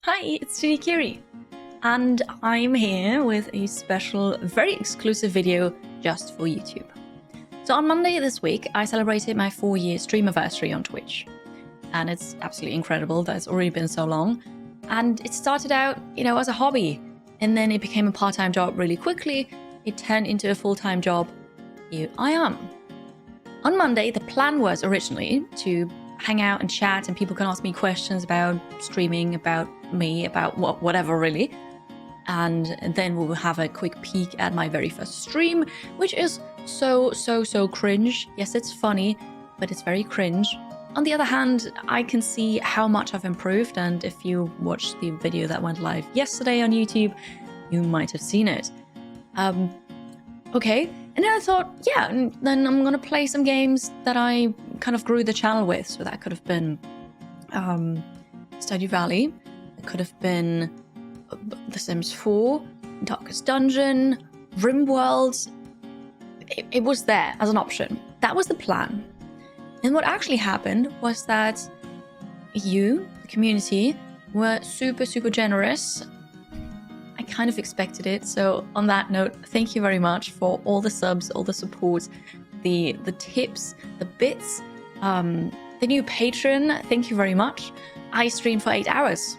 Hi, it's Kiri, and I'm here with a special, very exclusive video just for YouTube. So on Monday this week, I celebrated my 4-year stream anniversary on Twitch, and it's absolutely incredible that it's already been so long. And it started out, as a hobby, and then it became a part-time job really quickly. It turned into a full-time job. Here I am. On Monday, the plan was originally to hang out and chat, and people can ask me questions about streaming, about me, about whatever really. And then we'll have a quick peek at my very first stream, which is so cringe. Yes, it's funny, but it's very cringe. On the other hand, I can see how much I've improved, and if you watched the video that went live yesterday on YouTube, you might have seen it. Okay, and then I thought, yeah, then I'm gonna play some games that I kind of grew the channel with. So that could have been Stardew Valley, it could have been The Sims 4, Darkest Dungeon, RimWorld. It was there as an option. That was the plan. And what actually happened was that you, the community, were super generous. I kind of expected it. So on that note, thank you very much for all the subs, all the support, the tips, the bits, the new patron. Thank you very much. I streamed for 8 hours,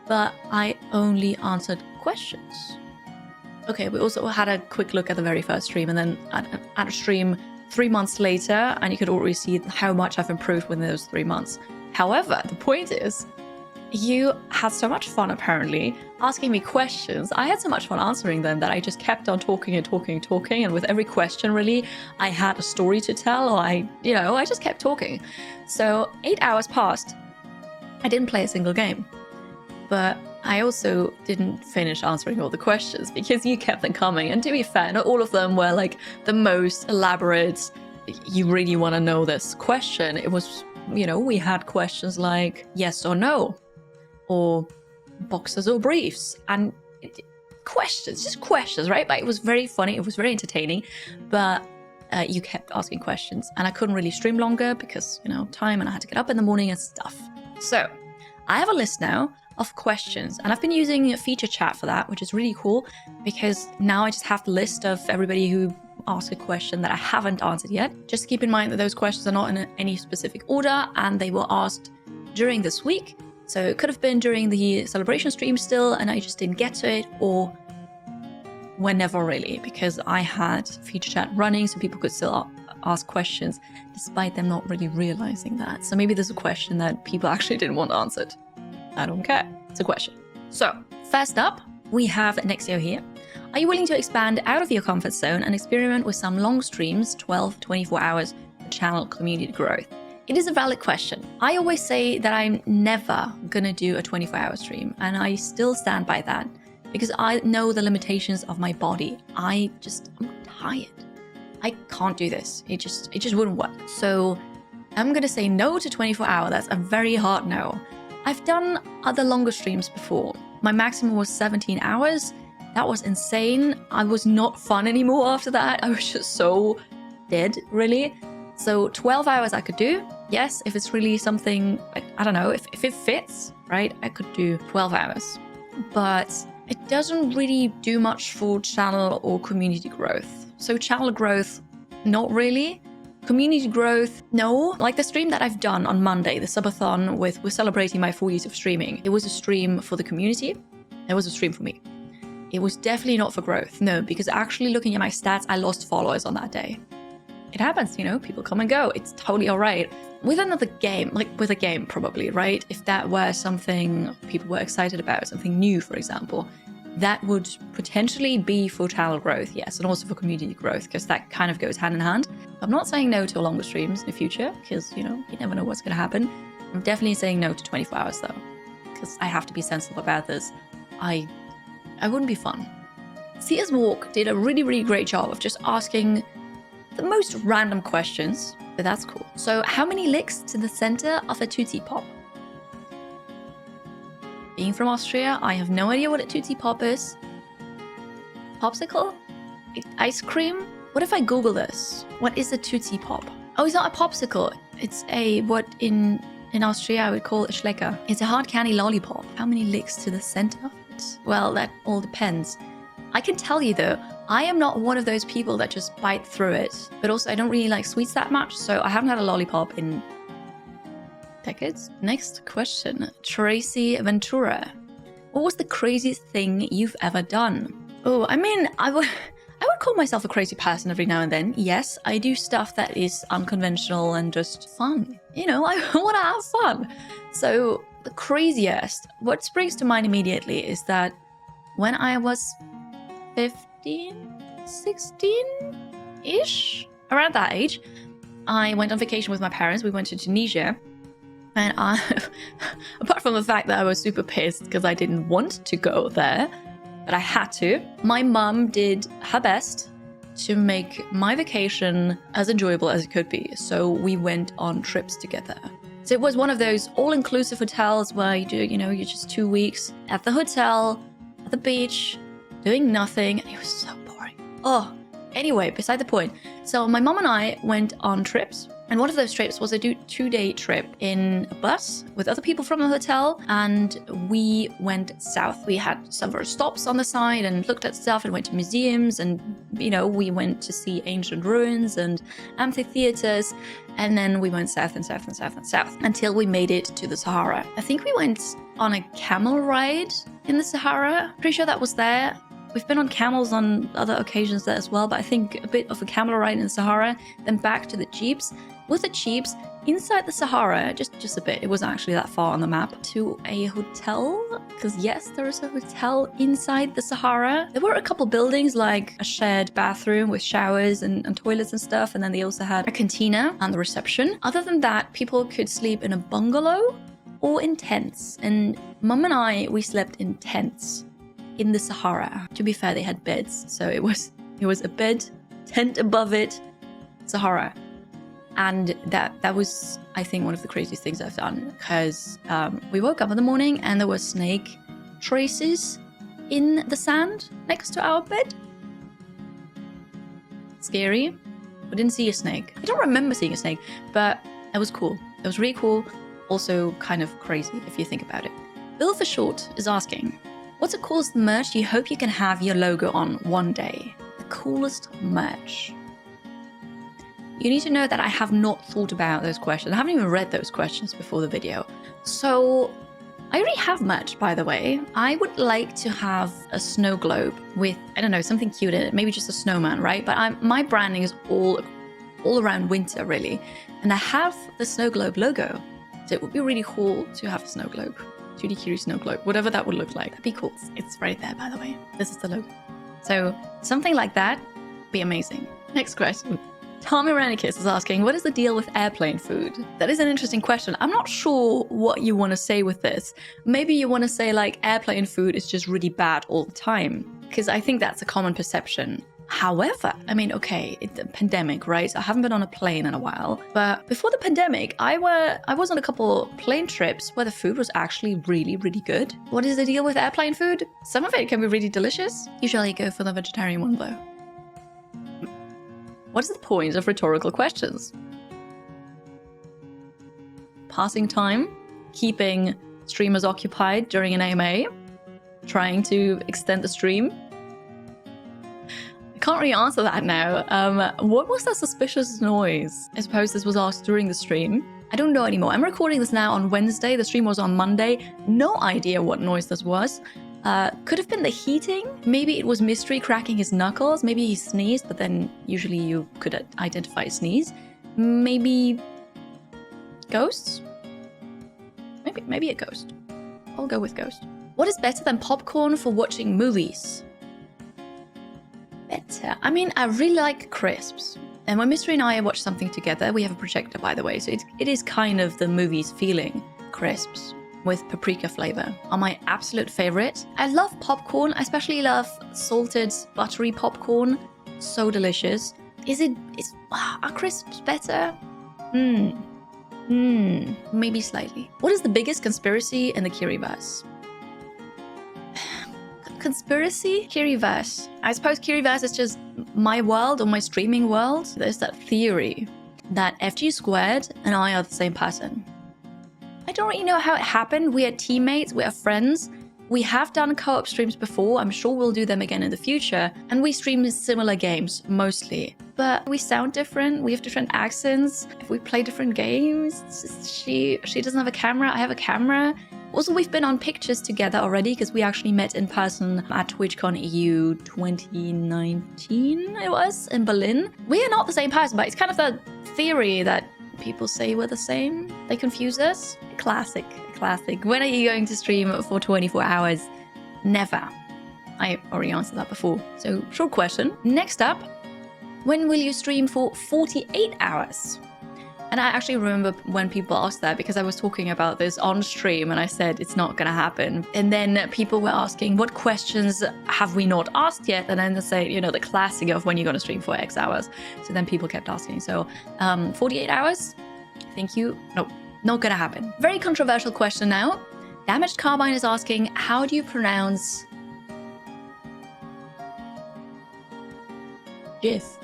but I only answered questions. Okay, we also had a quick look at the very first stream, and then at a stream 3 months later, and you could already see how much I've improved within those 3 months. However, the point is, you had so much fun apparently asking me questions. I had so much fun answering them that I just kept on talking, and with every question really I had a story to tell, or I just kept talking. So 8 hours passed. I didn't play a single game, but I also didn't finish answering all the questions because you kept them coming. And to be fair, not all of them were like the most elaborate, you really want to know this question. It was, we had questions like yes or no, or boxers or briefs, and just questions, right? But it was very funny, it was very entertaining, but you kept asking questions, and I couldn't really stream longer because, time, and I had to get up in the morning and stuff. So I have a list now of questions, and I've been using feature chat for that, which is really cool because now I just have the list of everybody who asked a question that I haven't answered yet. Just keep in mind that those questions are not in any specific order, and they were asked during this week. So it could have been during the celebration stream still, and I just didn't get to it, or whenever really, because I had feature chat running so people could still ask questions despite them not really realizing that. So maybe there's a question that people actually didn't want answered. I don't care. It's a question. So first up, we have Nexio here. Are you willing to expand out of your comfort zone and experiment with some long streams, 12-24 hours, for channel community growth? It is a valid question. I always say that I'm never gonna do a 24-hour stream, and I still stand by that because I know the limitations of my body. I'm tired. I can't do this. It just wouldn't work. So I'm gonna say no to 24-hour. That's a very hard no. I've done other longer streams before. My maximum was 17 hours. That was insane. I was not fun anymore after that. I was just so dead, really. So 12 hours I could do. Yes, if it's really something, I don't know, if it fits, right? I could do 12 hours. But it doesn't really do much for channel or community growth. So channel growth, not really. Community growth, no. Like the stream that I've done on Monday, the subathon with celebrating my 4 years of streaming. It was a stream for the community. It was a stream for me. It was definitely not for growth. No, because actually looking at my stats, I lost followers on that day. It happens, people come and go. It's totally all right. With another game, like with a game probably, right? If that were something people were excited about, something new, for example, that would potentially be for channel growth, yes, and also for community growth, because that kind of goes hand in hand. I'm not saying no to longer streams in the future, because, you never know what's going to happen. I'm definitely saying no to 24 hours, though, because I have to be sensible about this. I wouldn't be fun. CSwalk did a really great job of just asking the most random questions, but that's cool. So how many licks to the center of a Tootsie Pop? Being from Austria, I have no idea what a Tootsie Pop is. Popsicle? Ice cream? What if I Google this? What is a Tootsie Pop? Oh, it's not a popsicle. It's a, what in In Austria, I would call it Schlecker. It's a hard candy lollipop. How many licks to the center of it? Well, that all depends. I can tell you though, I am not one of those people that just bite through it. But also, I don't really like sweets that much, so I haven't had a lollipop in decades. Next question. TracyVentura. What was the craziest thing you've ever done? Oh, I mean, I would call myself a crazy person every now and then. Yes, I do stuff that is unconventional and just fun. You know, I want to have fun. So the craziest, what springs to mind immediately is that when I was 15, 16-ish, around that age, I went on vacation with my parents. We went to Tunisia. And apart from the fact that I was super pissed because I didn't want to go there, but I had to, my mum did her best to make my vacation as enjoyable as it could be. So we went on trips together. So it was one of those all-inclusive hotels where you do, you know, you're just 2 weeks at the hotel, at the beach, doing nothing. And it was so boring. Oh, anyway, beside the point. So my mum and I went on trips. And one of those trips was a 2-day trip in a bus with other people from the hotel, and we went south. We had several stops on the side and looked at stuff and went to museums, and, you know, we went to see ancient ruins and amphitheaters, and then we went south and south and south and south until we made it to the Sahara. I think we went on a camel ride in the Sahara. Pretty sure that was there. We've been on camels on other occasions there as well, but I think a bit of a camel ride in the Sahara, then back to the jeeps. With the jeeps, inside the Sahara, just a bit, it wasn't actually that far on the map, to a hotel, because yes, there is a hotel inside the Sahara. There were a couple buildings, like a shared bathroom with showers and toilets and stuff, and then they also had a cantina and the reception. Other than that, people could sleep in a bungalow or in tents, and Mum and I, we slept in tents in the Sahara. To be fair, they had beds, so it was a bed, tent above it, Sahara. And that was, I think, one of the craziest things I've done, because we woke up in the morning and there were snake traces in the sand next to our bed. Scary. We didn't see a snake. I don't remember seeing a snake, but it was cool. It was really cool. Also kind of crazy if you think about it. Bill for Short is asking, what's the coolest merch you hope you can have your logo on one day? The coolest merch. You need to know that I have not thought about those questions. I haven't even read those questions before the video. So I already have merch, by the way. I would like to have a snow globe with, I don't know, something cute in it. Maybe just a snowman, right? But my branding is all around winter, really. And I have the snow globe logo. So it would be really cool to have a snow globe. 2D Curie snow globe, whatever that would look like. That'd be cool. It's right there, by the way. This is the logo. So something like that would be amazing. Next question. TommyRandyKiss is asking, what is the deal with airplane food? That is an interesting question. I'm not sure what you want to say with this. Maybe you want to say like airplane food is just really bad all the time, because I think that's a common perception. However, I mean, okay, it's a pandemic, right? So I haven't been on a plane in a while, but before the pandemic, I was on a couple plane trips where the food was actually really, really good. What is the deal with airplane food? Some of it can be really delicious. Usually go for the vegetarian one though. What is the point of rhetorical questions? Passing time, keeping streamers occupied during an AMA, trying to extend the stream. I can't really answer that now. What was that suspicious noise? I suppose this was asked during the stream. I don't know anymore. I'm recording this now on Wednesday. The stream was on Monday. No idea what noise this was. Could have been the heating. Maybe it was Mystery cracking his knuckles. Maybe he sneezed, but then usually you could identify a sneeze. Maybe ghosts? Maybe a ghost. I'll go with ghost. What is better than popcorn for watching movies? Better. I mean, I really like crisps. And when Mystery and I watch something together, we have a projector, by the way, so it is kind of the movie's feeling. Crisps with paprika flavor are my absolute favorite. I love popcorn. I especially love salted, buttery popcorn. So delicious. Are crisps better? Maybe slightly. What is the biggest conspiracy in the Kiriverse? Conspiracy? Kiriverse. I suppose Kiriverse is just my world or my streaming world. There's that theory that FG squared and I are the same person. I don't really know how it happened. We are teammates, we are friends. We have done co-op streams before. I'm sure we'll do them again in the future. And we stream similar games, mostly. But we sound different. We have different accents. If we play different games, she doesn't have a camera. I have a camera. Also, we've been on pictures together already because we actually met in person at TwitchCon EU 2019, it was, in Berlin. We are not the same person, but it's kind of the theory that people say we're the same. They confuse us. Classic. When are you going to stream for 24 hours? Never. I already answered that before. So, short question. Next up, when will you stream for 48 hours? And I actually remember when people asked that because I was talking about this on stream and I said it's not going to happen. And then people were asking, what questions have we not asked yet? And then they say, you know, the classic of when you're going to stream for X hours. So then people kept asking. So 48 hours? Thank you. No. Not gonna happen. Very controversial question now. Damaged Carbine is asking, how do you pronounce GIF?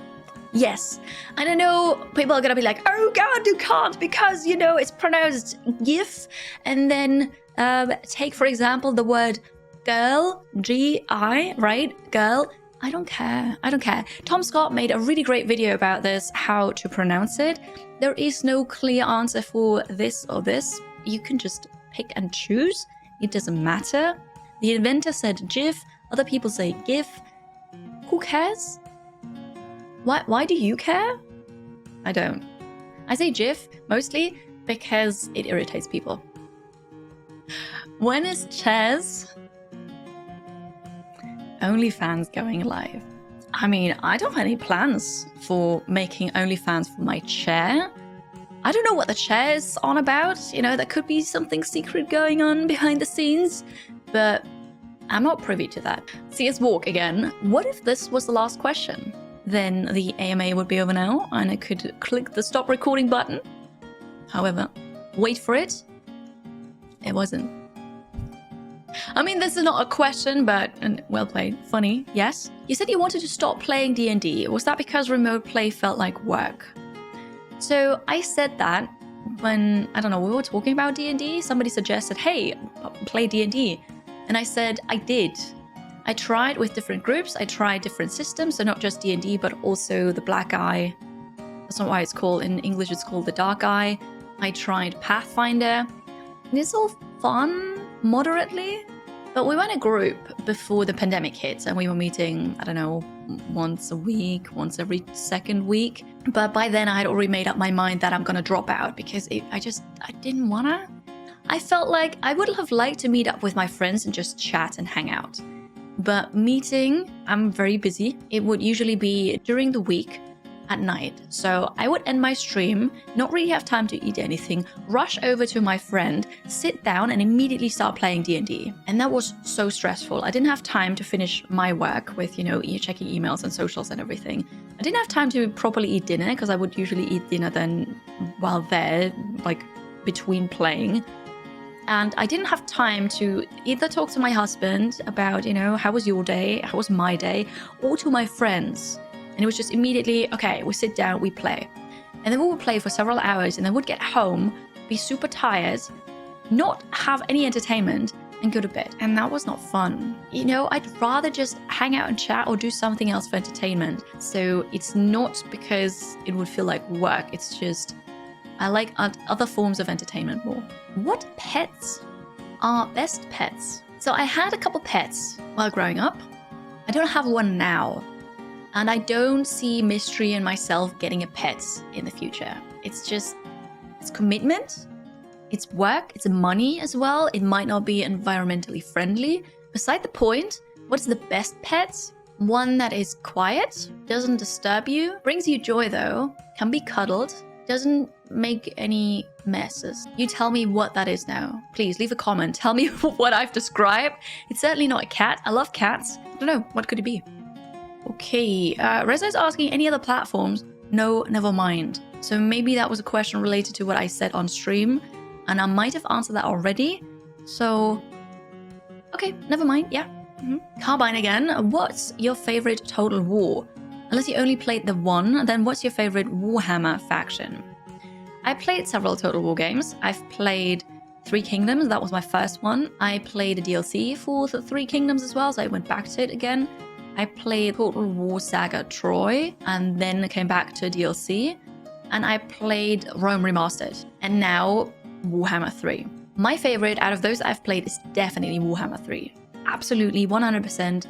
Yes. And I know people are gonna be like, oh God, you can't because, you know, it's pronounced GIF. And then take, for example, the word girl, G-I, right? Girl. I don't care. Tom Scott made a really great video about this, how to pronounce it. There is no clear answer for this or this. You can just pick and choose. It doesn't matter. The inventor said GIF. Other people say GIF. Who cares? Why do you care? I don't. I say GIF mostly because it irritates people. When is Chaz OnlyFans going live? I mean, I don't have any plans for making OnlyFans for my chair. I don't know what the chair is on about. You know, there could be something secret going on behind the scenes, but I'm not privy to that. CSwalk again. What if this was the last question? Then the AMA would be over now and I could click the stop recording button. However, wait for it. It wasn't. I mean, this is not a question, but well played. Funny, yes. You said you wanted to stop playing D&D. Was that because remote play felt like work? So I said that when, I don't know, we were talking about D&D. Somebody suggested, hey, play D&D. And I said, I did. I tried with different groups. I tried different systems. So not just D&D, but also the Black Eye. That's not why it's called. In English, it's called the Dark Eye. I tried Pathfinder. And it's all fun. Moderately, but we were in a group before the pandemic hit and we were meeting, I don't know, once a week, once every second week. But by then I had already made up my mind that I'm gonna drop out because I didn't wanna. I felt like I would have liked to meet up with my friends and just chat and hang out. But meeting, I'm very busy. It would usually be during the week at night. So I would end my stream, not really have time to eat anything, rush over to my friend, sit down and immediately start playing D&D. And that was so stressful. I didn't have time to finish my work with, you know, checking emails and socials and everything. I didn't have time to properly eat dinner because I would usually eat dinner then while there, like between playing. And I didn't have time to either talk to my husband about, you know, how was your day, how was my day, or to my friends. And it was just immediately, okay, we sit down, we play. And then we would play for several hours and then would get home, be super tired, not have any entertainment and go to bed. And that was not fun. You know, I'd rather just hang out and chat or do something else for entertainment. So it's not because it would feel like work. It's just, I like other forms of entertainment more. What pets are best pets? So I had a couple pets while growing up. I don't have one now. And I don't see Mystery and myself getting a pet in the future. It's just, it's commitment, it's work, it's money as well. It might not be environmentally friendly. Beside the point, what's the best pet? One that is quiet, doesn't disturb you, brings you joy though, can be cuddled, doesn't make any messes. You tell me what that is now. Please leave a comment. Tell me what I've described. It's certainly not a cat. I love cats. I don't know. What could it be? Okay, Reza is asking any other platforms? No, never mind. So maybe that was a question related to what I said on stream, and I might have answered that already. So, okay, never mind, yeah. Carbine again, what's your favorite Total War? Unless you only played the one, then what's your favorite Warhammer faction? I played several Total War games. I've played Three Kingdoms, that was my first one. I played a DLC for the Three Kingdoms as well, so I went back to it again. I played Total War Saga Troy, and then came back to DLC. And I played Rome Remastered, and now Warhammer 3. My favorite out of those I've played is definitely Warhammer 3. Absolutely, 100%.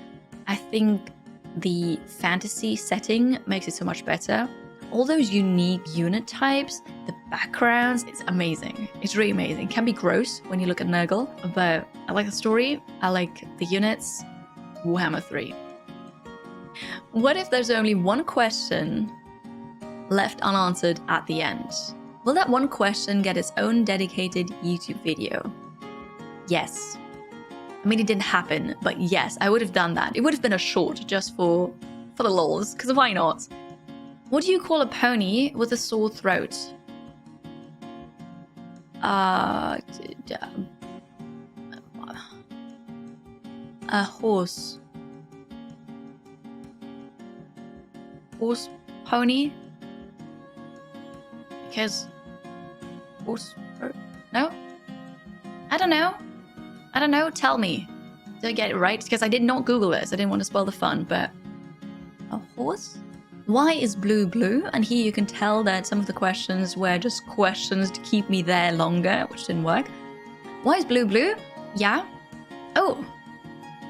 I think the fantasy setting makes it so much better. All those unique unit types, the backgrounds, it's amazing. It's really amazing. It can be gross when you look at Nurgle, but I like the story, I like the units. Warhammer 3. What if there's only one question left unanswered at the end? Will that one question get its own dedicated YouTube video? Yes. I mean, it didn't happen, but yes, I would have done that. It would have been a short just for the lols, because why not? What do you call a pony with a sore throat? A horse. Horse pony? Because horse throat? No? I don't know. I don't know. Tell me. Did I get it right? Because I did not Google this. I didn't want to spoil the fun, but a horse? Why is blue blue? And here you can tell that some of the questions were just questions to keep me there longer, which didn't work. Why is blue blue? Yeah. Oh.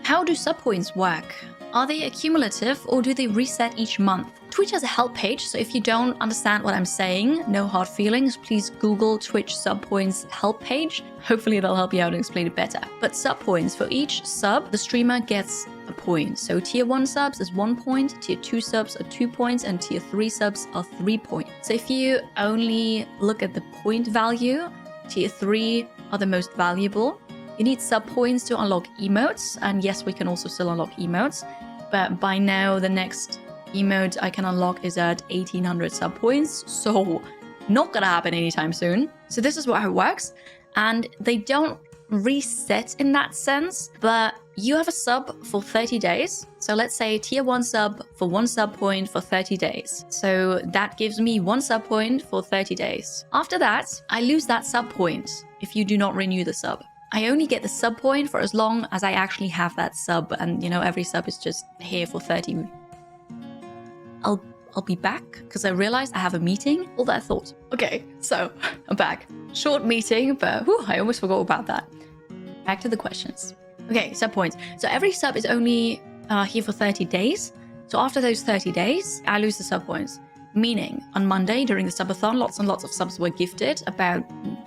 How do sub points work? Are they accumulative or do they reset each month? Twitch has a help page, so if you don't understand what I'm saying, no hard feelings, please Google Twitch sub points help page. Hopefully it'll help you out and explain it better. But sub points, for each sub, the streamer gets a point. So tier 1 subs is 1 point, tier 2 subs are 2 points, and tier 3 subs are 3 points. So if you only look at the point value, tier 3 are the most valuable. You need sub points to unlock emotes, and yes, we can also still unlock emotes, but by now the next emote I can unlock is at 1800 sub points, so not gonna happen anytime soon. So this is how it works, and they don't reset in that sense, but you have a sub for 30 days. So let's say tier 1 sub for 1 sub point for 30 days. So that gives me 1 sub point for 30 days. After that, I lose that sub point if you do not renew the sub. I only get the sub point for as long as I actually have that sub, and you know, every sub is just here for 30. I'll be back because I realized I have a meeting. All that thought. Okay, so I'm back. Short meeting, but whew, I almost forgot about that. Back to the questions. Okay, sub points. So every sub is only here for 30 days. So after those 30 days, I lose the sub points. Meaning, on Monday during the subathon, lots and lots of subs were gifted, about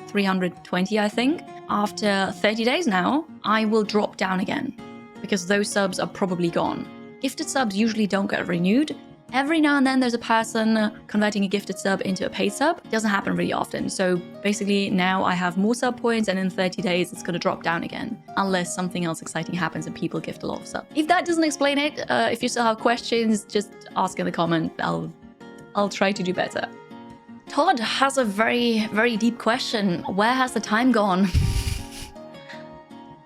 320, I think. After 30 days now, I will drop down again because those subs are probably gone. Gifted subs usually don't get renewed. Every now and then there's a person converting a gifted sub into a paid sub. It doesn't happen really often. So basically now I have more sub points, and in 30 days it's going to drop down again. Unless something else exciting happens and people gift a lot of subs. If that doesn't explain it, if you still have questions, just ask in the comment. I'll try to do better. Todd has a very, very deep question. Where has the time gone?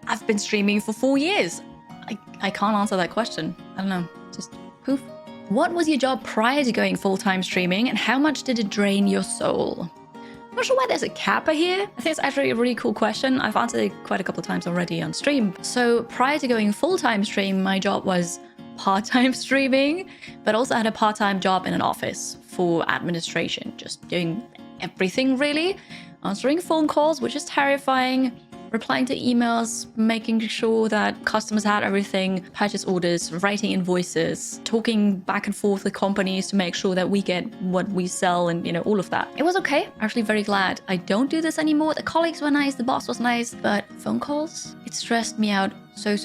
I've been streaming for 4 years. I can't answer that question. I don't know. Just poof. What was your job prior to going full-time streaming, and how much did it drain your soul? I'm not sure why there's a kappa here. I think it's actually a really cool question. I've answered it quite a couple of times already on stream. So prior to going full-time stream, my job was part-time streaming, but also had a part-time job in an office for administration, just doing everything really. Answering phone calls, which is terrifying, replying to emails, making sure that customers had everything, purchase orders, writing invoices, talking back and forth with companies to make sure that we get what we sell, and you know, all of that. It was okay. Actually very glad I don't do this anymore. The colleagues were nice, the boss was nice, but phone calls, it stressed me out so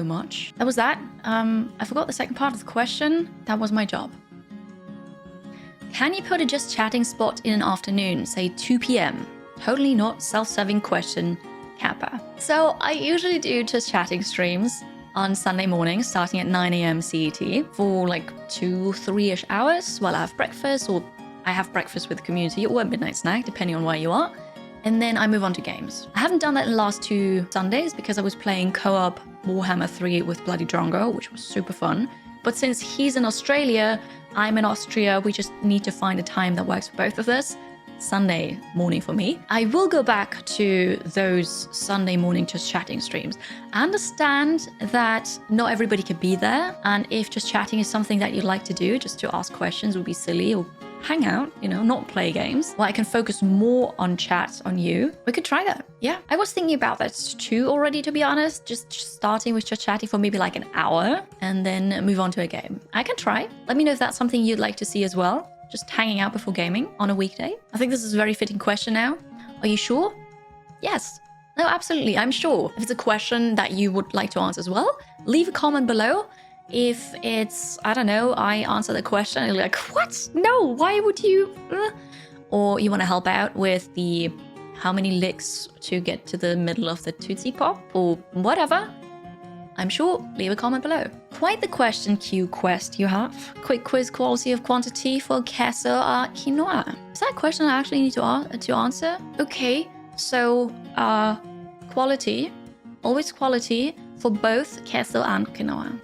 much. That was that. I forgot the second part of the question. That was my job. Can you put a just chatting spot in an afternoon, say 2 p.m? Totally not self-serving question. Kappa. So I usually do just chatting streams on Sunday mornings starting at 9 a.m. CET for like 2-3-ish hours while I have breakfast, or I have breakfast with the community, or a midnight snack depending on where you are, and then I move on to games. I haven't done that in the last 2 Sundays because I was playing co-op Warhammer 3 with Bloody Drongo, which was super fun. But since he's in Australia, I'm in Austria, we just need to find a time that works for both of us. Sunday morning for me. I will go back to those Sunday morning just chatting streams. I understand that not everybody can be there, and if just chatting is something that you'd like to do, just to ask questions would be silly, or hang out, you know, not play games. Well, I can focus more on chat on you. We could try that. Yeah, I was thinking about that too already, to be honest. Just starting with just chatting for maybe like an hour and then move on to a game. I can try. Let me know if that's something you'd like to see as well. Just hanging out before gaming on a weekday. I think this is a very fitting question now. Are you sure? Yes. No, absolutely. I'm sure. If it's a question that you would like to answer as well, leave a comment below. If it's, I don't know, I answer the question and you're like, what? No, why would you? Or you want to help out with the how many licks to get to the middle of the Tootsie Pop or whatever, I'm sure, leave a comment below. Quite the question Q quest you have. Quick quiz quality of quantity for queso or quinoa. Is that a question I actually need to answer? Okay, so quality, always quality for both queso and quinoa.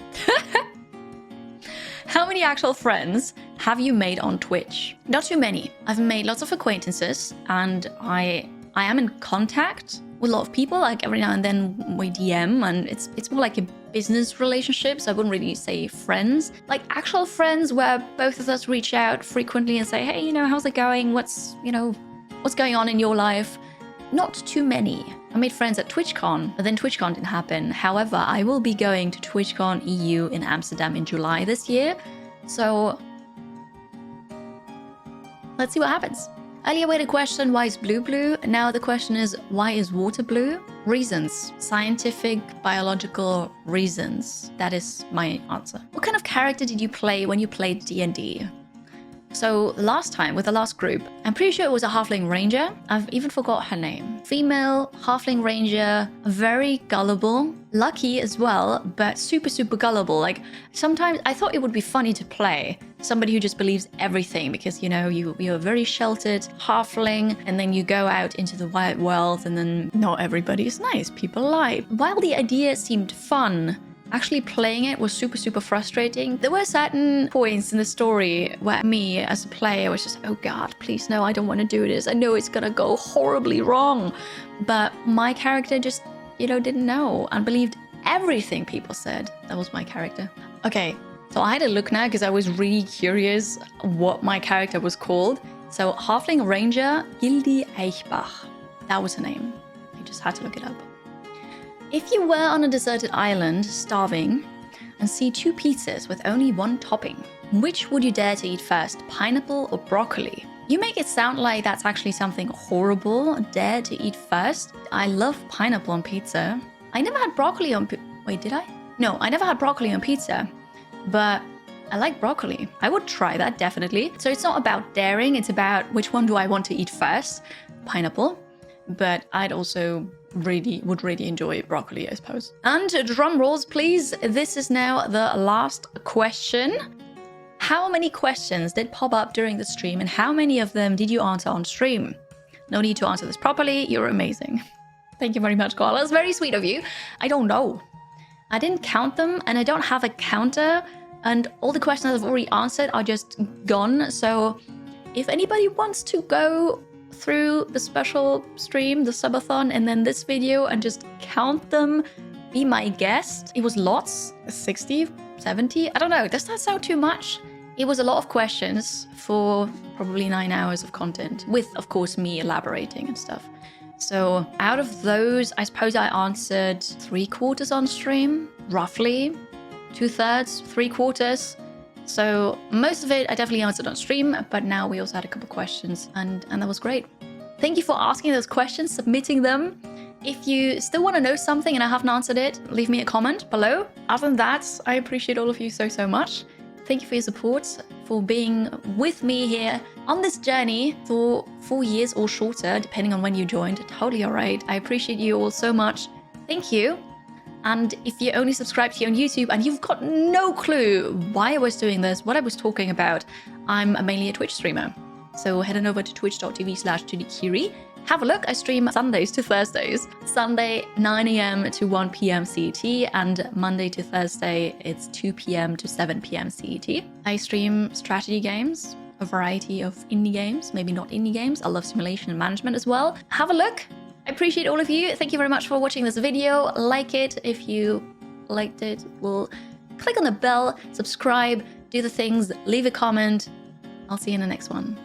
How many actual friends have you made on Twitch? Not too many. I've made lots of acquaintances, and I am in contact with a lot of people. Like every now and then we DM, and it's more like a business relationship, so I wouldn't really say friends. Like actual friends where both of us reach out frequently and say, hey, you know, how's it going? What's going on in your life? Not too many. I made friends at TwitchCon, but then TwitchCon didn't happen. However, I will be going to TwitchCon EU in Amsterdam in July this year. So let's see what happens. Earlier we had a question, why is blue blue? Now the question is, why is water blue? Reasons. Scientific, biological reasons. That is my answer. What kind of character did you play when you played D&D? So last time with the last group, I'm pretty sure it was a halfling ranger. I've even forgot her name. Female halfling ranger, very gullible, lucky as well, but super gullible. Like sometimes I thought it would be funny to play somebody who just believes everything because, you know, you're a very sheltered halfling and then you go out into the wide world and then not everybody is nice. People lie. While the idea seemed fun, actually playing it was super frustrating. There were certain points in the story where me as a player was just, oh God, please no, I don't want to do this. I know it's gonna go horribly wrong. But my character just, you know, didn't know and believed everything people said. That was my character. Okay, so I had a look now because I was really curious what my character was called. So Halfling Ranger Gildi Eichbach. That was her name. I just had to look it up. If you were on a deserted island, starving, and see two pizzas with only one topping, which would you dare to eat first, pineapple or broccoli? You make it sound like that's actually something horrible, dare to eat first. I love pineapple on pizza. I never had broccoli on wait, did I? No, I never had broccoli on pizza, but I like broccoli. I would try that, definitely. So it's not about daring, it's about which one do I want to eat first, pineapple, but I'd also would really enjoy broccoli, I suppose. And drum rolls, please. This is now the last question. How many questions did pop up during the stream and how many of them did you answer on stream? No need to answer this properly. You're amazing. Thank you very much, Koala. That's very sweet of you. I don't know. I didn't count them and I don't have a counter and all the questions I've already answered are just gone. So if anybody wants to go through the special stream, the subathon, and then this video and just count them, be my guest. It was lots, 60, 70, I don't know, does that sound too much? It was a lot of questions for probably 9 hours of content, with of course me elaborating and stuff. So out of those, I suppose I answered 3/4 on stream, roughly, 2/3, 3/4. So most of it I definitely answered on stream, but now we also had a couple questions and that was great. Thank you for asking those questions, submitting them. If you still want to know something and I haven't answered it, leave me a comment below. Other than that, I appreciate all of you so much. Thank you for your support, for being with me here on this journey for 4 years or shorter, depending on when you joined. Totally all right. I appreciate you all so much. Thank you. And if you only subscribed here on YouTube and you've got no clue why I was doing this, what I was talking about, I'm mainly a Twitch streamer. So head on over to twitch.tv/tudikiri. Have a look. I stream Sundays to Thursdays. Sunday, 9 a.m. to 1 p.m. CET, and Monday to Thursday, it's 2 p.m. to 7 p.m. CET. I stream strategy games, a variety of indie games, maybe not indie games. I love simulation and management as well. Have a look. I appreciate all of you. Thank you very much for watching this video. Like it if you liked it. We'll click on the bell, subscribe, do the things, leave a comment. I'll see you in the next one.